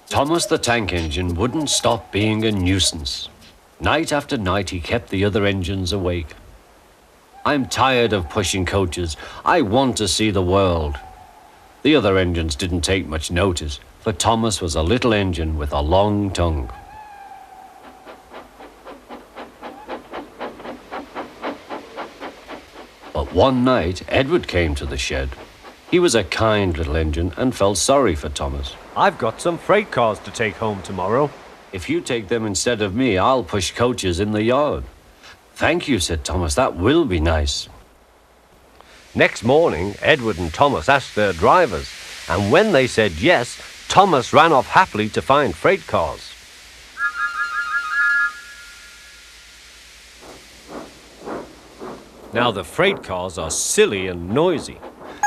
Thomas the Tank Engine wouldn't stop being a nuisance. Night after night, he kept the other engines awake. I'm tired of pushing coaches. I want to see the world. The other engines didn't take much notice, for Thomas was a little engine with a long tongue. But one night, Edward came to the shed. He was a kind little engine and felt sorry for Thomas. I've got some freight cars to take home tomorrow. If you take them instead of me, I'll push coaches in the yard. Thank you, said Thomas. That will be nice. Next morning, Edward and Thomas asked their drivers, and when they said yes, Thomas ran off happily to find freight cars. Now the freight cars are silly and noisy.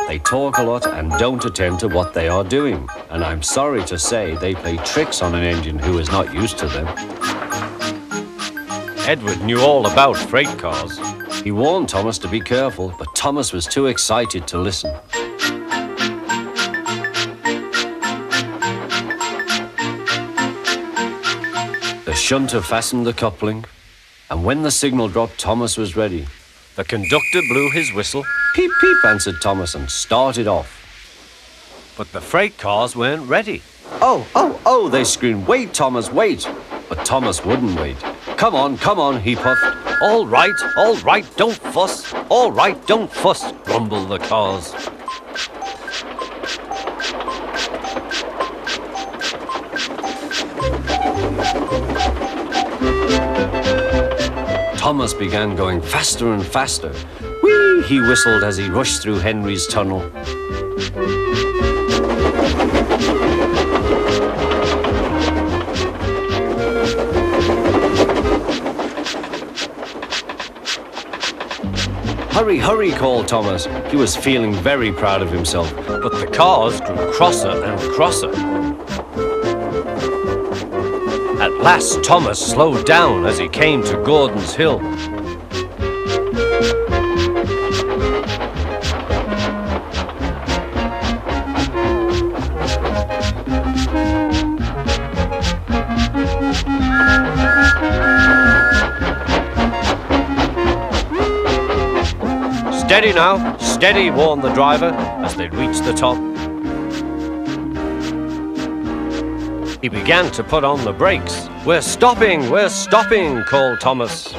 They talk a lot and don't attend to what they are doing. And I'm sorry to say they play tricks on an engine who is not used to them. Edward knew all about freight cars. He warned Thomas to be careful, but Thomas was too excited to listen. The shunter fastened the coupling, and when the signal dropped, Thomas was ready. The conductor blew his whistle. Peep, peep, answered Thomas and started off. But the freight cars weren't ready. Oh, they screamed, wait, Thomas, wait. But Thomas wouldn't wait. Come on, he puffed. All right, don't fuss. All right, don't fuss, grumbled the cars. Thomas began going faster and faster. Whee! He whistled as he rushed through Henry's tunnel. Hurry, hurry, called Thomas. He was feeling very proud of himself. But the cars grew crosser and crosser. At last, Thomas slowed down as he came to Gordon's Hill. Steady now, steady, warned the driver as they reached the top. He began to put on the brakes. We're stopping, called Thomas.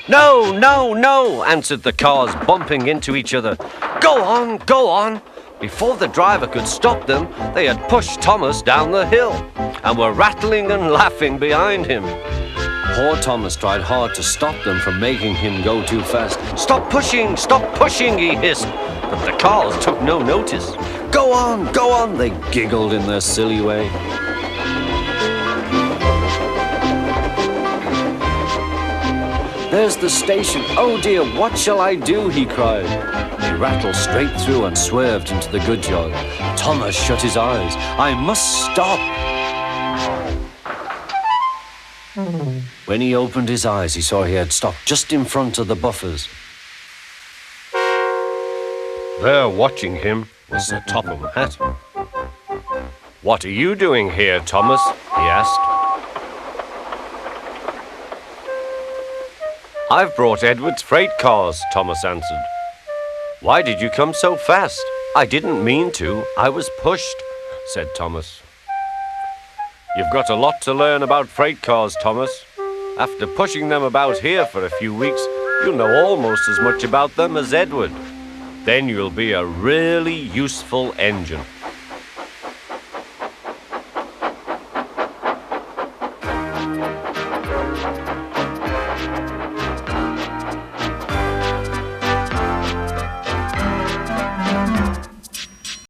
No, answered the cars, bumping into each other. Go on. Before the driver could stop them, they had pushed Thomas down the hill and were rattling and laughing behind him. Poor Thomas tried hard to stop them from making him go too fast. Stop pushing, he hissed. But the cars took no notice. Go on, they giggled in their silly way. There's the station. Oh dear, what shall I do? He cried. They rattled straight through and swerved into the goods yard. Thomas shut his eyes. I must stop. When he opened his eyes, he saw he had stopped just in front of the buffers. There, watching him, was Sir Topham Hatt. What are you doing here, Thomas? He asked. I've brought Edward's freight cars, Thomas answered. Why did you come so fast? I didn't mean to. I was pushed, said Thomas. You've got a lot to learn about freight cars, Thomas. After pushing them about here for a few weeks, you'll know almost as much about them as Edward. Then you'll be a really useful engine.